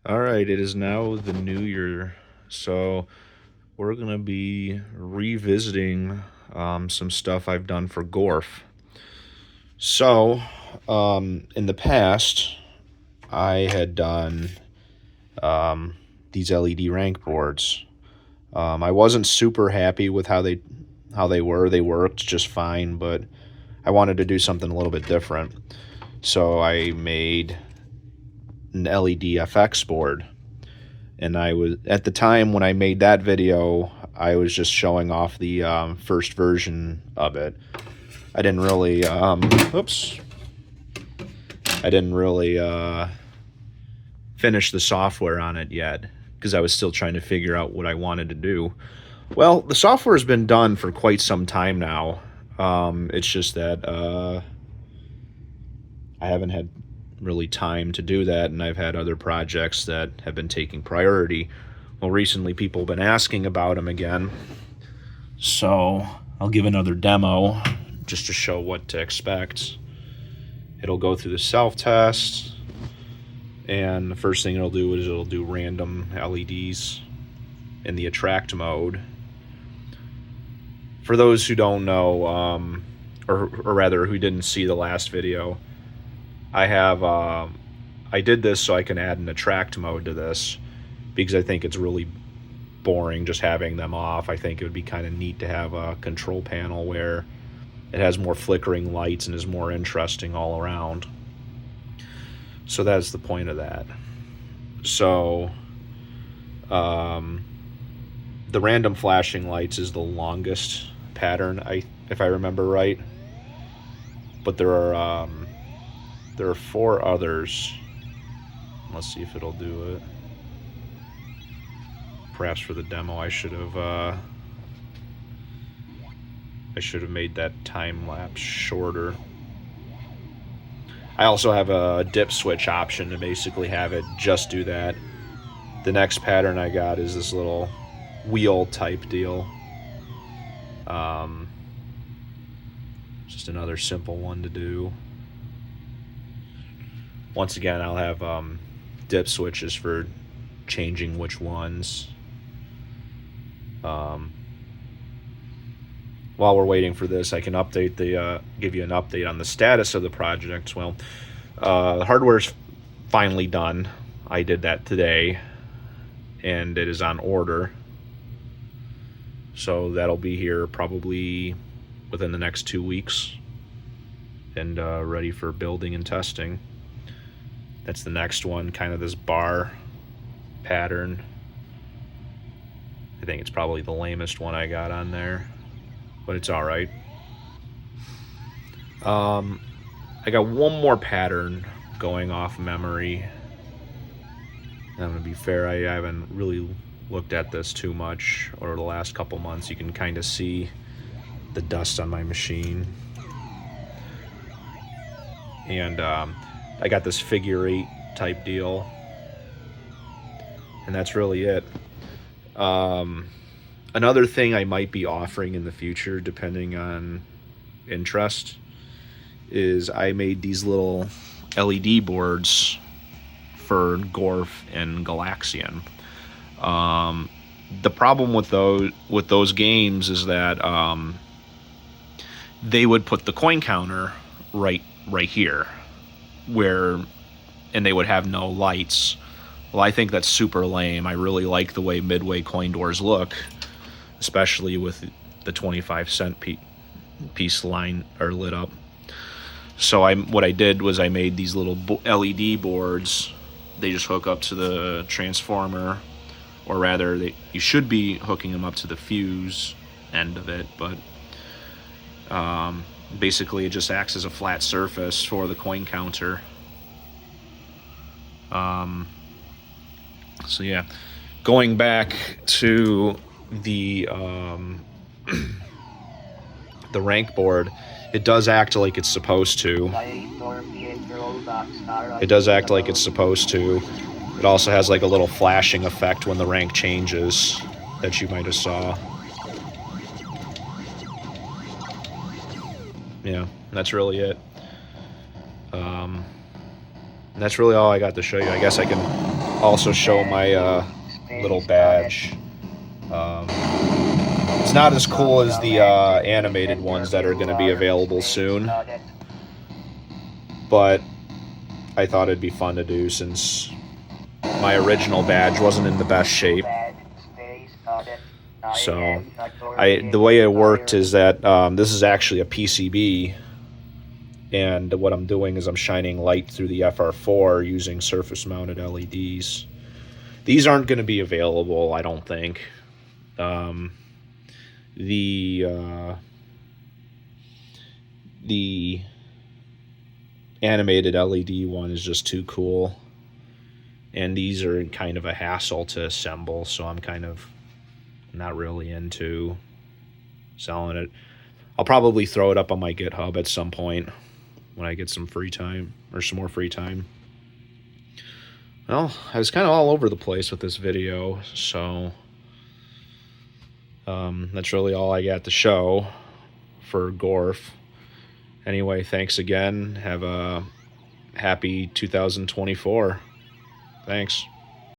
All right, it is now the new year, so we're gonna be revisiting some stuff I've done for Gorf. So, in the past, I had done these LED rank boards. I wasn't super happy with how they were. They worked just fine, but I wanted to do something a little bit different. So I made an LED FX board. And I was at the time when I made that video, I was just showing off the first version of it. I didn't really, oops, I didn't really finish the software on it yet because I was still trying to figure out what I wanted to do. Well, the software has been done for quite some time now. It's just that I haven't had really time to do that, and I've had other projects that have been taking priority. Well, recently people have been asking about them again, so I'll give another demo just to show what to expect. It'll go through the self-test, and the first thing it'll do is it'll do random LEDs in the attract mode. For those who don't know, or rather who didn't see the last video, I did this so I can add an attract mode to this because I think it's really boring just having them off. I think it would be kind of neat to have a control panel where it has more flickering lights and is more interesting all around. So that's the point of that. So the random flashing lights is the longest pattern, if I remember right. But there are 4 others. Let's see if it'll do it. Perhaps for the demo I should have made that time lapse shorter. I also have a dip switch option to basically have it just do that. The next pattern I got is this little wheel type deal. Just another simple one to do. Once again, I'll have dip switches for changing which ones. While we're waiting for this, I can give you an update on the status of the project. Well, the hardware's finally done. I did that today, and it is on order. So that'll be here probably within the next 2 weeks, and ready for building and testing. That's the next one, kind of this bar pattern. I think it's probably the lamest one I got on there, but it's all right. I got one more pattern going off memory. And I'm gonna be fair, I haven't really looked at this too much over the last couple months. You can kind of see the dust on my machine. And I got this figure 8 type deal, and that's really it. Another thing I might be offering in the future, depending on interest, is I made these little LED boards for Gorf and Galaxian. The problem with those games is that they would put the coin counter right here, and they would have no lights. Well, I think that's super lame. I really like the way Midway coin doors look, especially with the 25-cent piece line or lit up. So what I did was I made these little LED boards. They just hook up to the transformer, or rather, you should be hooking them up to the fuse end of it, but basically it just acts as a flat surface for the coin counter. So yeah, going back to the the rank board, it does act like it's supposed to. It does act like it's supposed to. It also has like a little flashing effect when the rank changes that you might have saw. Yeah, that's really it. That's really all I got to show you. I guess I can also show my little badge. It's not as cool as the animated ones that are going to be available soon, but I thought it'd be fun to do since my original badge wasn't in the best shape. So the way it worked is that this is actually a PCB, and what I'm doing is I'm shining light through the FR4 using surface mounted LEDs. These aren't going to be available, I don't think. The animated LED one is just too cool, and these are kind of a hassle to assemble, so I'm kind of not really into selling it. I'll probably throw it up on my GitHub at some point when I get some free time, or some more free time. Well, I was kind of all over the place with this video, so that's really all I got to show for Gorf. Anyway, thanks again. Have a happy 2024. Thanks.